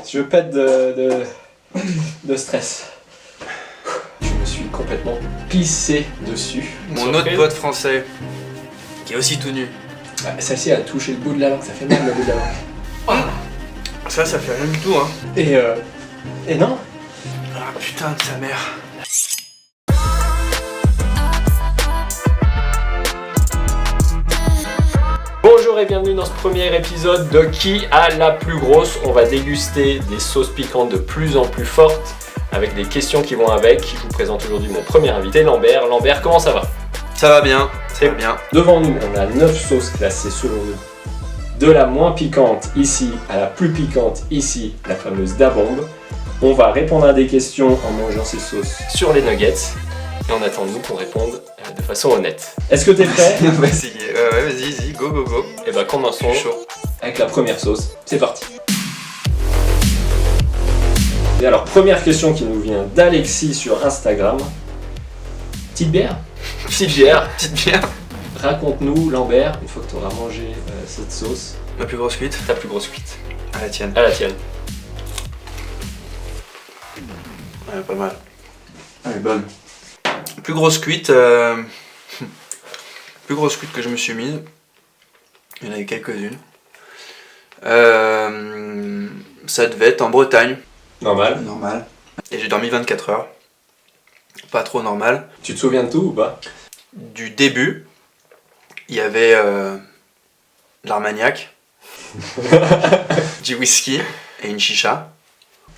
Je pète de stress. Je me suis complètement pissé dessus. Mon autre pote français, qui est aussi tout nu. Ah, celle-ci a touché le bout de la langue, ça fait mal le bout de la langue. Oh. Ça fait rien du tout, hein. Et non. Ah putain de sa mère. Bonjour et bienvenue dans ce premier épisode de Qui a la plus grosse. On va déguster des sauces piquantes de plus en plus fortes avec des questions qui vont avec. Je vous présente aujourd'hui mon premier invité, Lambert. Lambert, comment ça va? Ça va bien, ça va bien. Devant nous, on a 9 sauces classées selon nous. De la moins piquante ici à la plus piquante ici, la fameuse Da-Bomb. On va répondre à des questions en mangeant ces sauces sur les nuggets. Et on attend de nous qu'on réponde de façon honnête. Est-ce que t'es prêt? Vas-y, vas-y, go. Et bah commençons avec la première sauce. C'est parti. Et alors, première question qui nous vient d'Alexis sur Instagram. Petite bière? Petite bière. Raconte-nous, Lambert, une fois que tu auras mangé cette sauce. Ma plus grosse cuite? Ta plus grosse cuite. À la tienne. À la tienne. Ouais, pas mal. Elle est bonne. Plus grosse cuite que je me suis mise. Il y en avait quelques-unes. Ça devait être en Bretagne. Normal. Normal. Et j'ai dormi 24 heures. Pas trop normal. Tu te souviens de tout ou pas? Du début, il y avait l'armagnac, du whisky et une chicha.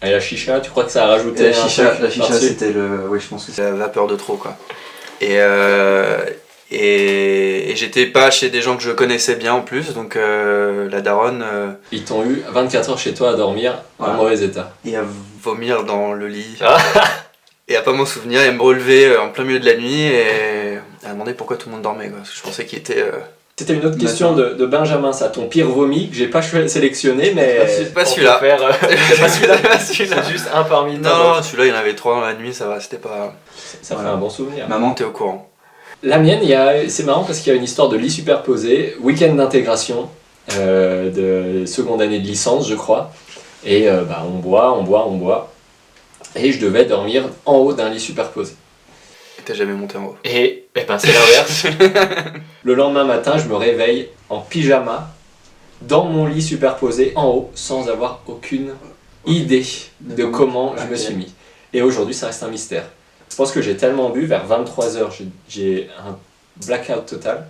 Et la chicha, tu crois que ça a rajouté Et un truc la chicha par-dessus? c'était le... Oui, je pense que C'est la vapeur de trop, quoi. Et j'étais pas chez des gens que je connaissais bien en plus, donc la daronne... Ils t'ont eu 24 heures chez toi à dormir en Voilà. mauvais état. et à vomir dans le lit. Ah. Et à pas m'en souvenir, et à me relever en plein milieu de la nuit et à demander pourquoi tout le monde dormait, quoi. Parce que je pensais qu'il était... C'était une autre question de Benjamin, ça, ton pire vomi, que j'ai pas sélectionné, mais... C'est pas on peut celui-là. faire, c'est pas celui-là. Celui-là. C'est juste un parmi tant Non, d'autres. celui-là, il y en avait 3 dans la nuit, ça va, c'était pas... Ça fait Voilà. un bon souvenir. Maman, T'es au courant. La mienne, c'est marrant parce qu'il y a une histoire de lit superposé, week-end d'intégration de seconde année de licence, je crois. Et on boit. Et je devais dormir en haut d'un lit superposé. Et t'es jamais monté en haut. Et c'est l'inverse. Le lendemain matin, je me réveille en pyjama dans mon lit superposé en haut sans avoir aucune idée de comment je me suis mis. Et aujourd'hui, ça reste un mystère. Je pense que j'ai tellement bu, vers 23h, j'ai un blackout total.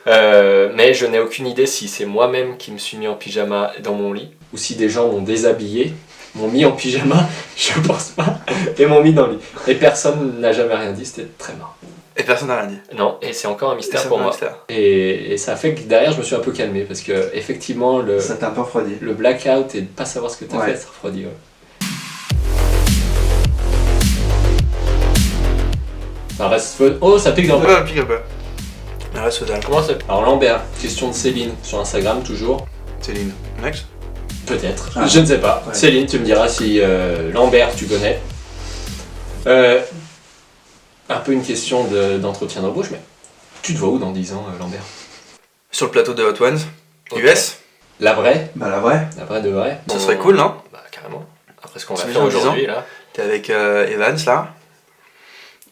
Mais je n'ai aucune idée si c'est moi-même qui me suis mis en pyjama dans mon lit ou si des gens m'ont déshabillé, m'ont mis en pyjama, je pense pas, et m'ont mis dans le lit. Et personne n'a jamais rien dit, c'était très marrant. Et personne n'a rien dit. Non, et c'est encore un mystère Et ça pour m'a moi. mystère. Et ça fait que derrière, je me suis un peu calmé parce que effectivement, ça t'a un peu refroidi. le blackout et de pas savoir ce que t'as Ouais. fait, ça refroidit. Ouais. Ça reste fun. Oh, ça pique dans le... Ouais, pique un peu. Mais reste dalle. Comment ça... Alors Lambert, question de Céline sur Instagram toujours. Céline. Next. Peut-être, Ah. je ne sais pas. Ouais. Céline, tu me diras si Lambert, tu connais. Un peu une question d'entretien d'embauche, mais tu te vois où dans 10 ans, Lambert? Sur le plateau de Hot Ones. Ok. US. La vraie? Bah la vraie. La vraie de vrai? Ça serait cool, non? Bah carrément. Après ce qu'on va T'imagines faire en 10 ans aujourd'hui, là. T'es avec Evans, là.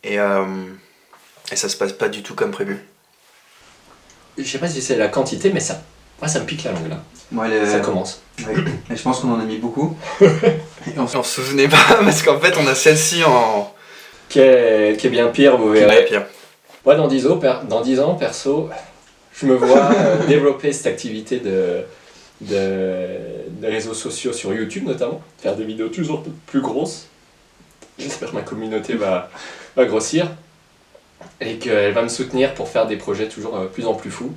Et ça se passe pas du tout comme prévu. Je sais pas si c'est la quantité, mais ça... Moi, ça me pique la langue, là. Moi, elle est... Ça commence. Ouais. Et je pense qu'on en a mis beaucoup. Et on s'en souvenait pas, parce qu'en fait, on a celle-ci en... Qui est bien pire, vous Ouais, verrez. pire. Moi, dans 10 ans, perso, je me vois développer cette activité de réseaux sociaux sur YouTube, notamment. Faire des vidéos toujours plus grosses. J'espère que ma communauté va grossir. Et qu'elle va me soutenir pour faire des projets toujours plus en plus fous.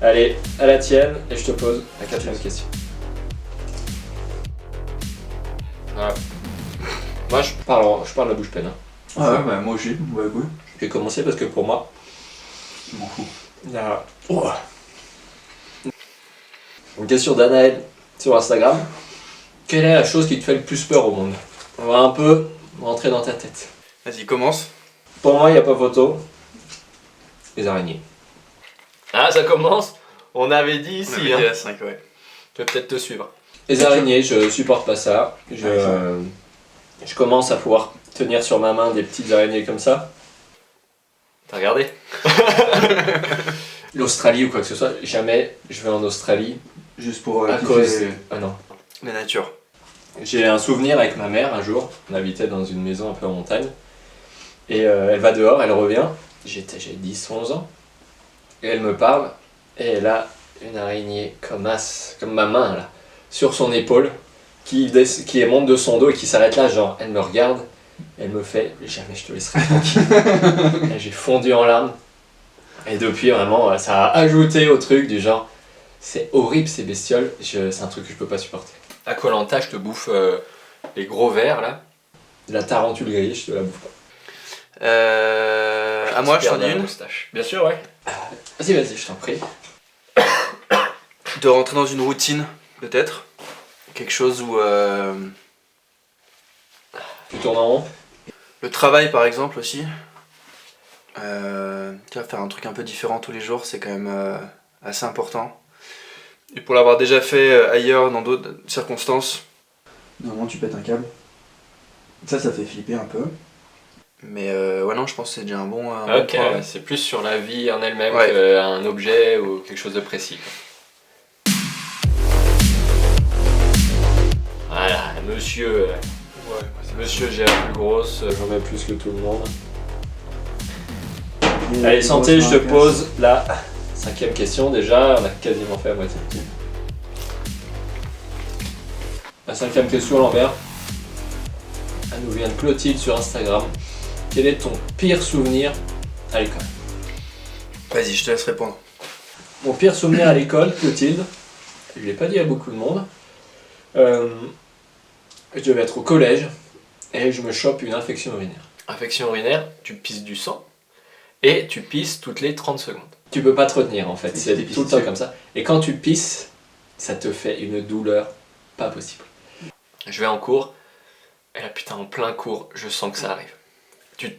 Allez, à la tienne, et je te pose la 4e question. Voilà. Moi, je parle la bouche pleine. Hein. Ah ouais, bah moi aussi. Ouais, oui. Je vais commencer parce que pour moi, Je m'en fous. il y a... Oh. Une question d'Anaël sur Instagram. Quelle est la chose qui te fait le plus peur au monde? On va un peu rentrer dans ta tête. Vas-y, commence. Pour moi, il n'y a pas photo. Les araignées. Ah, ça commence. On avait dit ici. On avait dit à 5, ouais. Je vais peut-être te suivre. Les araignées, je supporte pas ça. Je commence à pouvoir tenir sur ma main des petites araignées comme ça. T'as regardé? L'Australie ou quoi que ce soit, jamais je vais en Australie. Juste pour à cause. Ah non. La nature. J'ai un souvenir avec ma mère un jour. On habitait dans une maison un peu en montagne. Et elle va dehors, elle revient. J'ai 10-11 ans. Et elle me parle. Et elle a une araignée comme ma main là, sur son épaule, qui monte de son dos et qui s'arrête là, genre elle me regarde, elle me fait jamais je te laisserai tranquille. Et j'ai fondu en larmes. Et depuis vraiment ça a ajouté au truc du genre c'est horrible ces bestioles, c'est un truc que je peux pas supporter. À Koh-Lanta je te bouffe les gros vers là. La tarentule grillée je te la bouffe pas. À moi je t'en dis une. Moustache. Bien sûr ouais. Vas-y je t'en prie. De rentrer dans une routine, peut-être. Quelque chose où... Tu tournes en rond. Le travail, par exemple, aussi. Tu vois, faire un truc un peu différent tous les jours, c'est quand même assez important. Et pour l'avoir déjà fait ailleurs, dans d'autres circonstances... Normalement, tu pètes un câble. Ça fait flipper un peu. Mais ouais, non, je pense que c'est déjà un bon ok, bon point. c'est plus sur la vie en elle-même ouais. qu'un objet ou quelque chose de précis. Voilà, monsieur j'ai la plus grosse, j'en mets plus que tout le monde. Allez, santé, je te pose la 5e question déjà, on a quasiment fait la moitié de tout. La 5e question, Lambert. Elle nous vient de Clotilde sur Instagram. Quel est ton pire souvenir à l'école? Vas-y, je te laisse répondre. Mon pire souvenir à l'école, Clotilde, je ne l'ai pas dit à beaucoup de monde. Je devais être au collège et je me chope une infection urinaire. Infection urinaire, tu pisses du sang et tu pisses toutes les 30 secondes. Tu peux pas te retenir en fait, c'est tout le temps comme ça. Et quand tu pisses, ça te fait une douleur pas possible. Je vais en cours et là putain en plein cours, je sens que ça arrive. Tu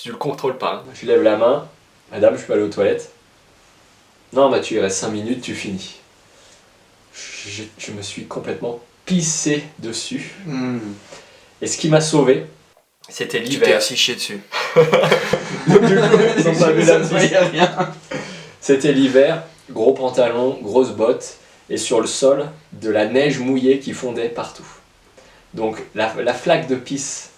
le contrôles pas. Hein. Je lève la main, madame, je peux aller aux toilettes. Non Mathieu, il reste 5 minutes, tu finis. Je me suis complètement pissé dessus. Et ce qui m'a sauvé, c'était l'hiver. Tu t'es aussi chié dessus. Donc du coup, ils ont pas vu la rien. C'était l'hiver, gros pantalon, grosses bottes, et sur le sol, de la neige mouillée qui fondait partout. Donc la flaque de pisse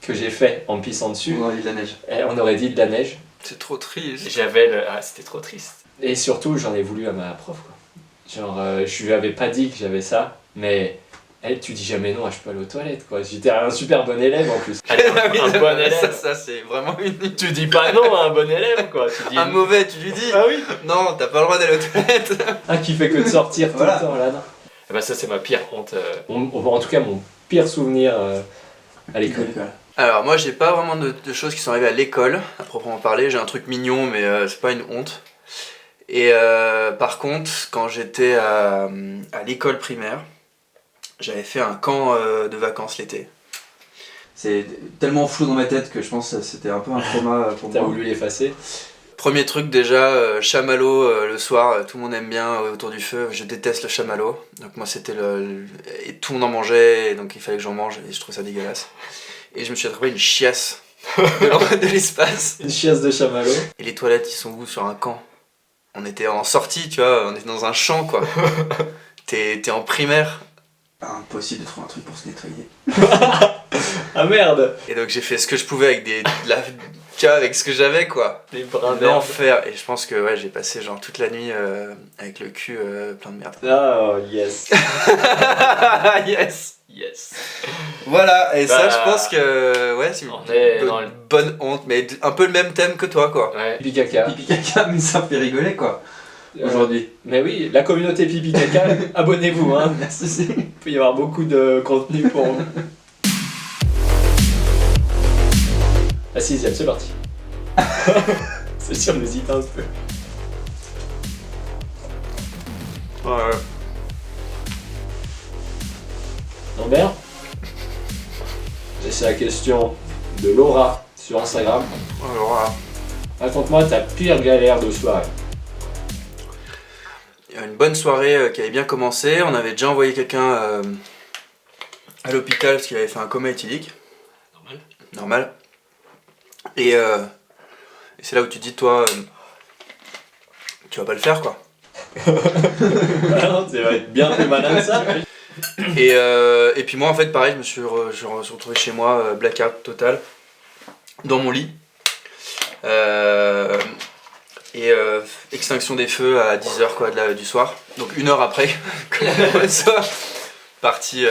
que j'ai fait en pissant dessus, on aurait dit de la neige. On aurait dit de la neige. C'est trop triste. C'était trop triste. Et surtout, j'en ai voulu à ma prof, quoi. Genre, je lui avais pas dit que j'avais ça, mais elle, tu dis jamais non, je peux aller aux toilettes, quoi. J'étais un super bon élève en plus. Un bon élève. Ça c'est vraiment une... Tu dis pas non à un bon élève, quoi. Tu dis... Un mauvais, tu lui dis. Ah oui. Non, t'as pas le droit d'aller aux toilettes. Un qui fait que de sortir voilà. tout le temps, là, non. Et bah ça, c'est ma pire honte. En tout cas, mon pire souvenir à l'école. Alors, moi, j'ai pas vraiment de choses qui sont arrivées à l'école, à proprement parler. J'ai un truc mignon, mais c'est pas une honte. Et par contre, quand j'étais à l'école primaire, j'avais fait un camp de vacances l'été. C'est tellement flou dans ma tête que je pense que c'était un peu un trauma pour moi. T'as voulu l'effacer? Premier truc déjà, chamallow le soir, tout le monde aime bien autour du feu. Je déteste le chamallow. Donc moi c'était et tout le monde en mangeait, et donc il fallait que j'en mange et je trouve ça dégueulasse. Et je me suis attrapé une chiasse de l'espace. Une chiasse de chamallow. Et les toilettes ils sont où sur un camp? On était en sortie, tu vois, on était dans un champ quoi. T'es en primaire. Impossible de trouver un truc pour se nettoyer. Ah merde. Et donc j'ai fait ce que je pouvais avec tu vois, avec ce que j'avais quoi. Des brins d'herbe. L'enfer. Et je pense que ouais, j'ai passé genre toute la nuit avec le cul plein de merde. Oh yes. Yes. Voilà, et ça je pense que ouais, c'est une bonne honte, mais un peu le même thème que toi quoi. Ouais. Pipi caca. Pipi caca, mais ça fait rigoler quoi. Aujourd'hui. Mais oui, la communauté Pipi Caca, abonnez-vous, hein. Merci. Il peut y avoir beaucoup de contenu pour vous. La 6ème, c'est parti. C'est sûr, on hésite un peu. Ouais. Lambert, c'est la question de Laura sur Instagram. Alors, Raconte-moi ta pire galère de soirée. il y a une bonne soirée qui avait bien commencé. On avait déjà envoyé quelqu'un à l'hôpital parce qu'il avait fait un coma éthylique. Normal. Et c'est là où tu te dis, toi, tu vas pas le faire, quoi. Ah non, ça va être bien plus malin que ça. Et puis moi, en fait, pareil, je me suis retrouvé chez moi, blackout total, dans mon lit. Extinction des feux à 10h quoi, du soir. Donc 1 heure après que la soit parti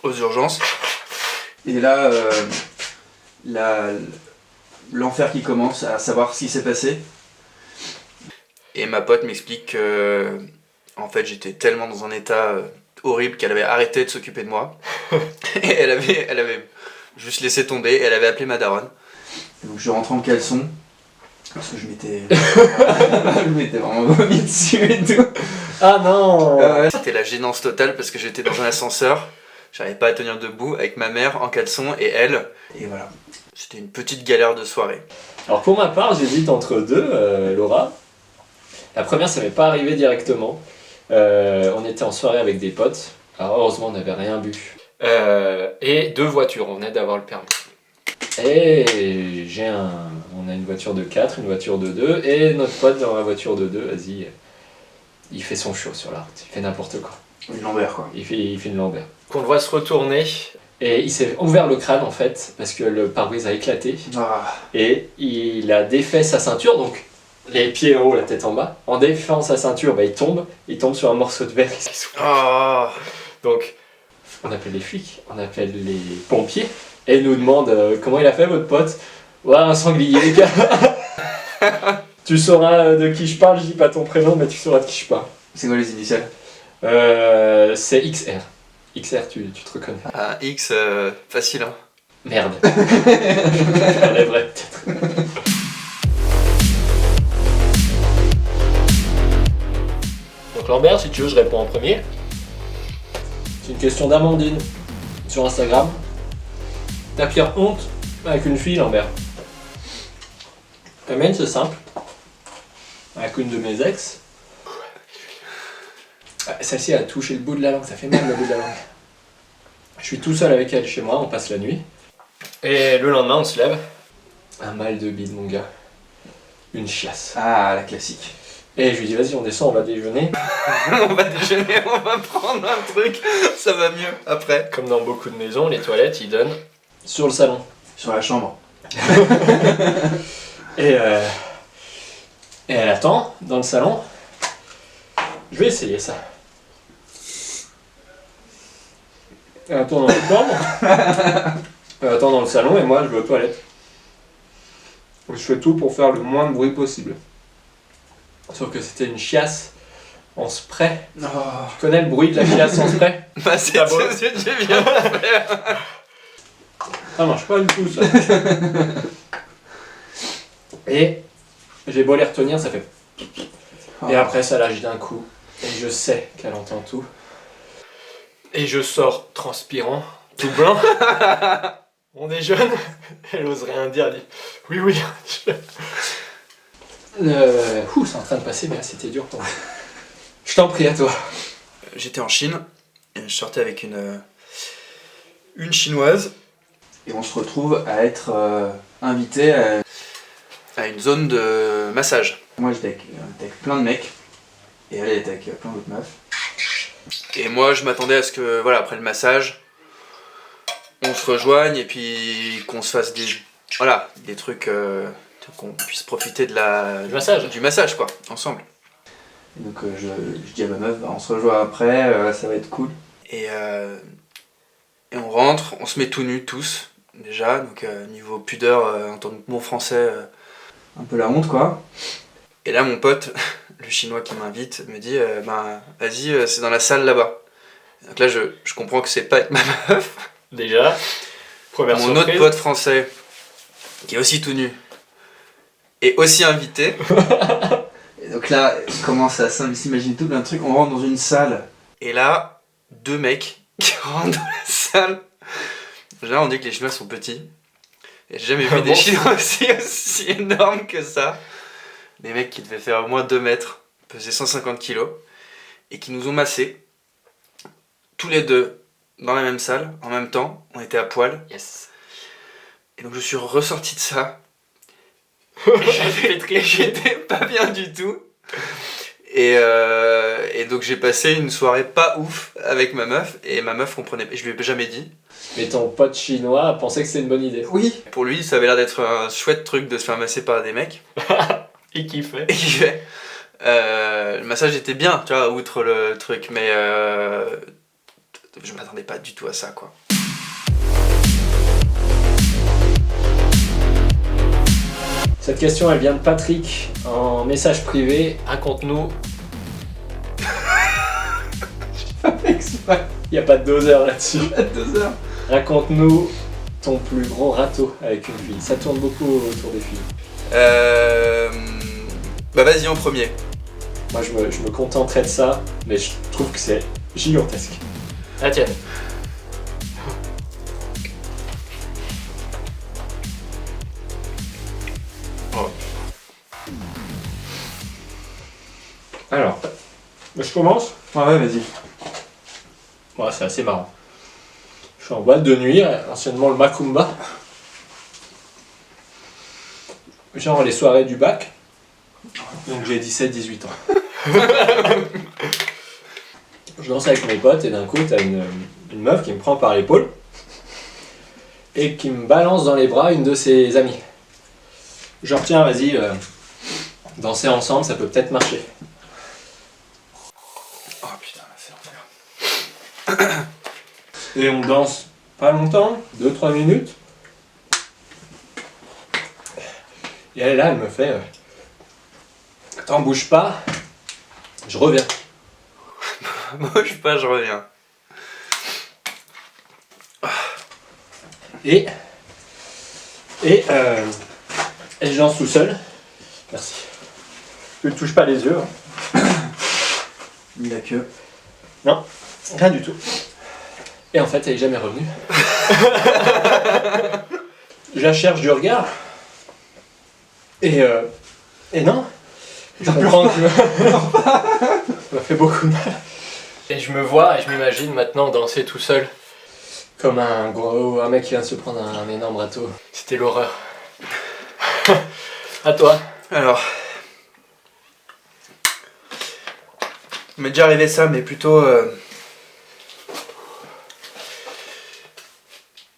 aux urgences. Et là, l'enfer qui commence à savoir ce qui s'est passé. Et ma pote m'explique que en fait j'étais tellement dans un état horrible qu'elle avait arrêté de s'occuper de moi. Et elle avait juste laissé tomber, elle avait appelé ma daronne. Donc je rentre en caleçon, parce que je m'étais vraiment vomi dessus et tout. Ah non. C'était la gênance totale parce que j'étais dans un ascenseur, j'arrivais pas à tenir debout avec ma mère en caleçon et elle. Et voilà. C'était une petite galère de soirée. Alors pour ma part, j'hésite entre deux, Laura. La première, ça m'est pas arrivé directement. On était en soirée avec des potes. Alors heureusement, on n'avait rien bu. Et 2 voitures, on venait d'avoir le permis. Et on a une voiture de 4, une voiture de 2, et notre pote dans la voiture de 2, vas-y, il fait son show sur la route, il fait n'importe quoi. Une Lambert quoi. Il fait une Lambert. On le voit se retourner, et il s'est ouvert le crâne en fait, parce que le pare-brise a éclaté, et il a défait sa ceinture, donc les pieds en haut, la tête en bas. En défait sa ceinture, il tombe sur un morceau de verre qui s'essouffle. Oh. Donc, on appelle les flics, on appelle les pompiers, et ils nous demandent comment il a fait votre pote. Ouais, un sanglier, les gars. Tu sauras de qui je parle, je dis pas ton prénom, mais tu sauras de qui je parle. C'est quoi les initiales? C'est XR. XR, tu te reconnais. Ah, X, facile hein. Merde. J'enlèverai peut-être. Donc Lambert, si tu veux, je réponds en premier. C'est une question d'Amandine sur Instagram. Ta pire honte avec une fille, Lambert? La mienne, c'est simple. Avec une de mes ex. Celle-ci a touché le bout de la langue, ça fait mal le bout de la langue. Je suis tout seul avec elle chez moi, on passe la nuit. Et le lendemain, on se lève. Un mal de bide, mon gars. Une chiasse. Ah, la classique. Et je lui dis, vas-y, on descend, on va déjeuner. On va déjeuner, on va prendre un truc, ça va mieux après. Comme dans beaucoup de maisons, les toilettes, ils donnent sur le salon. Sur la chambre. Et elle attend dans le salon. Je vais essayer ça. Elle attend dans la chambre. Elle attend dans le salon et moi je vais aux toilettes. Je fais tout pour faire le moins de bruit possible. Sauf que c'était une chiasse en spray. Oh. Tu connais le bruit de la chiasse en spray? Bah c'est Ah bon. ce que tu viens de faire. Ça marche pas du tout ça. Et j'ai beau les retenir, ça fait... Et après ça lâche d'un coup. Et je sais qu'elle entend tout. Et je sors transpirant, tout blanc. On déjeune. Elle ose rien dire. Elle dit oui, oui. C'est en train de passer, mais là c'était dur pour moi. Je t'en prie, à toi. J'étais en Chine et je sortais avec une chinoise Et on se retrouve à être invité à... une zone de massage. Moi j'étais avec plein de mecs. Et elle était avec plein d'autres meufs. Et moi je m'attendais à ce que, voilà, après le massage, on se rejoigne et puis qu'on se fasse des trucs, qu'on puisse profiter du massage quoi, ensemble. Et donc je dis à ma meuf, bah, on se rejoint après, ça va être cool. Et on rentre, on se met tout nus tous, déjà, donc niveau pudeur, en tant que mot français. Un peu la honte quoi. Et là mon pote, le chinois qui m'invite, me dit vas-y, c'est dans la salle là-bas. Donc là je comprends que c'est pas avec ma meuf. Déjà, première Mon surprise. autre pote français, qui est aussi tout nu, est aussi invité. Et donc là, on commence à s'imaginer tout plein de trucs. On rentre dans une salle. Et là, 2 mecs qui rentrent dans la salle. En général, on dit que les Chinois sont petits. Et j'ai jamais vu des Chinois aussi énormes que ça. Des mecs qui devaient faire au moins 2 mètres, pesaient 150 kilos, et qui nous ont massés, tous les deux, dans la même salle, en même temps. On était à poil. Yes. Et donc je suis ressorti de ça. J'étais pas bien du tout. Et donc j'ai passé une soirée pas ouf avec ma meuf, et ma meuf comprenait, je lui ai jamais dit. Mais ton pote chinois pensait que c'était une bonne idée. Oui. Pour lui, ça avait l'air d'être un chouette truc de se faire masser par des mecs. Et qui fait. Et qui fait. Le massage était bien, tu vois, outre le truc, mais je m'attendais pas du tout à ça, quoi. Cette question, elle vient de Patrick en message privé. Raconte-nous. Il n'y a pas de doseur là-dessus. 2 heures. Raconte-nous ton plus gros râteau avec une fille. Ça tourne beaucoup autour des filles. Bah vas-y en premier. Moi, je me contenterais de ça, mais je trouve que c'est gigantesque. La tienne. Alors, je commence. Ouais, vas-y. Ouais, c'est assez marrant. Je suis en boîte de nuit, anciennement le Macumba. Genre les soirées du bac. Donc j'ai 17-18 ans. Je danse avec mes potes et d'un coup t'as une meuf qui me prend par l'épaule et qui me balance dans les bras une de ses amies. Genre tiens vas-y, danser ensemble ça peut peut-être marcher. Oh putain, c'est l'enfer. Et on danse pas longtemps, 2-3 minutes. Et elle est là, elle me fait attends, bouge pas, je reviens. Bouge pas, je reviens. Et je danse tout seul. Merci. Tu ne touches pas les yeux. Ni la queue. Non, rien du tout. Et en fait, elle est jamais revenue. Je la cherche du regard. Et non. Je comprends que ça m'a fait beaucoup de mal. Et je me vois et je m'imagine maintenant danser tout seul. Comme un mec qui vient de se prendre un énorme râteau. C'était l'horreur. À toi. Alors. Il m'est déjà arrivé ça, mais plutôt.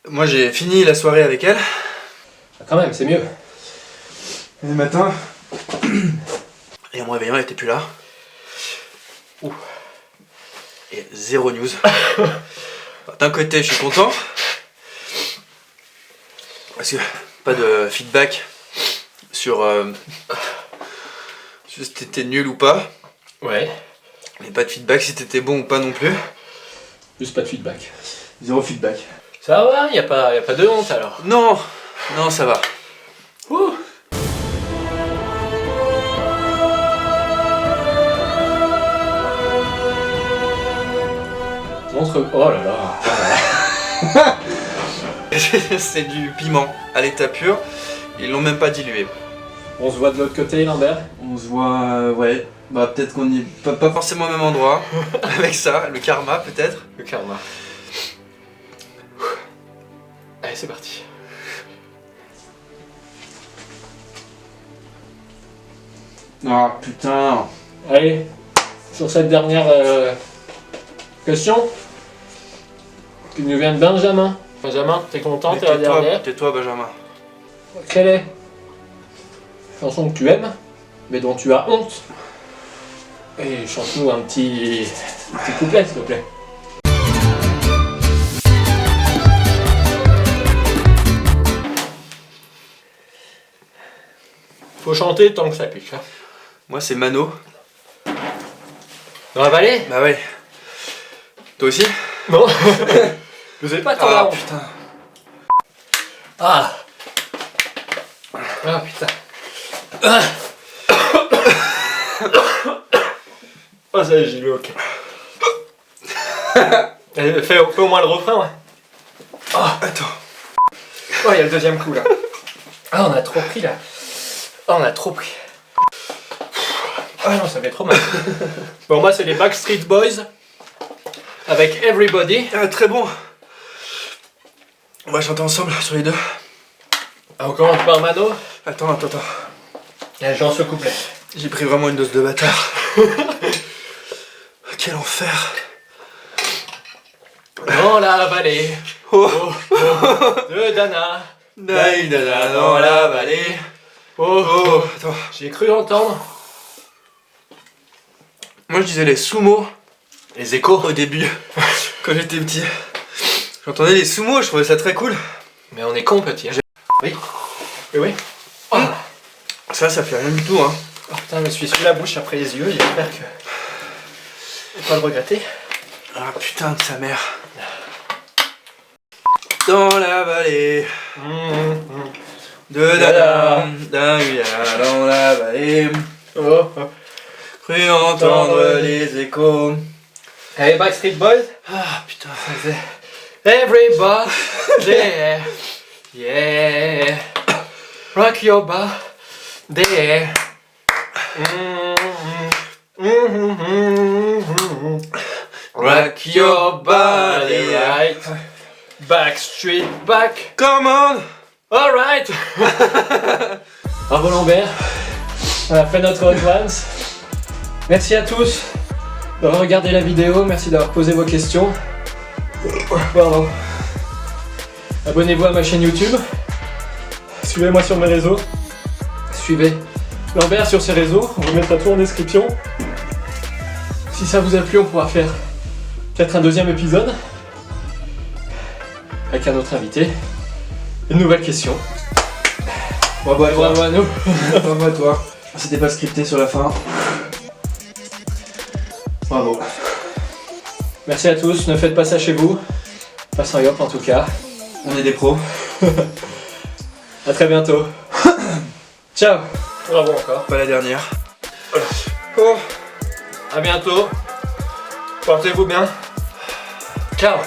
Moi j'ai fini la soirée avec elle. Ah, quand même, c'est mieux. Et le matin. Et en me réveillant, elle était plus là. Ouh. Et zéro news. D'un côté, je suis content. Parce que pas de feedback sur si t'étais nul ou pas. Ouais. Mais pas de feedback si t'étais bon ou pas non plus. Juste pas de feedback. 0 feedback. Ça va, y a pas de honte alors. Non, non, ça va. Ouh. Montre. Oh là là. Oh là là. C'est du piment à l'état pur. Ils l'ont même pas dilué. On se voit de l'autre côté, Lambert. On se voit, ouais. Bah peut-être qu'on y est Pas forcément au même endroit. Avec ça, le karma peut-être. Le karma. Allez, c'est parti. Ah putain. Allez, sur cette dernière question, qui nous vient de Benjamin. Benjamin, t'es content, Mais t'es la dernière. tais-toi, Benjamin. Quelle est la chanson que tu aimes, mais dont tu as honte? Et chante-nous un petit couplet, s'il te plaît. Faut chanter tant que ça pique. Hein. Moi c'est Mano. Dans la vallée? Bah ouais. Toi aussi? Non. Vous avez pas tant la honte. Putain. Ah. Ah putain. Ah. Oh ça y est, j'ai le hockey. Fais au moins le refrain, ouais. Oh, attends. Oh, il y a le deuxième coup là. Ah, on a trop pris là. Ah, on a trop pris. Ah non, ça fait trop mal. Bon, moi, c'est les Backstreet Boys avec Everybody. Ah, très bon. On va chanter ensemble sur les deux. Ah, on commence par Mano. Attends. Et j'en ce couplet. J'ai pris vraiment une dose de bâtard. Quel enfer. Dans la vallée Oh, de Dana. Dana dans la vallée. Oh, Attends. j'ai cru entendre Moi je disais les sumo les échos. au début, quand j'étais petit. J'entendais les sumo, je trouvais ça très cool. Mais on est con, petit. Hein. Oui. Oui. Oh. Ça fait rien du tout, hein. Oh, putain, je me suis sur la bouche après les yeux. J'espère que je vais pas le regretter. Ah putain de sa mère. Dans la vallée de Dana, dans la vallée, Oh. cru entendre les échos. Hey, Backstreet Boys. Ah putain. Everybody, yeah, rock your body. Rock your body right. Backstreet back. Come on. Alright. Bravo Lambert. On a fait notre Hot Ones. Merci à tous d'avoir regardé la vidéo. Merci d'avoir posé vos questions. Pardon. Abonnez-vous à ma chaîne YouTube. Suivez-moi sur mes réseaux. Suivez Lambert sur ses réseaux. On vous mettra tout en description. Si ça vous a plu, on pourra faire peut-être un deuxième épisode avec un autre invité. Une nouvelle question. Bravo à toi. Bravo à nous. Bravo à toi. C'était pas scripté sur la fin. Bravo. Merci à tous. Ne faites pas ça chez vous. Pas sans yop en tout cas. On est des pros. À très bientôt. Ciao. Bravo encore. Pas la dernière. À bientôt. Portez-vous bien. Ciao.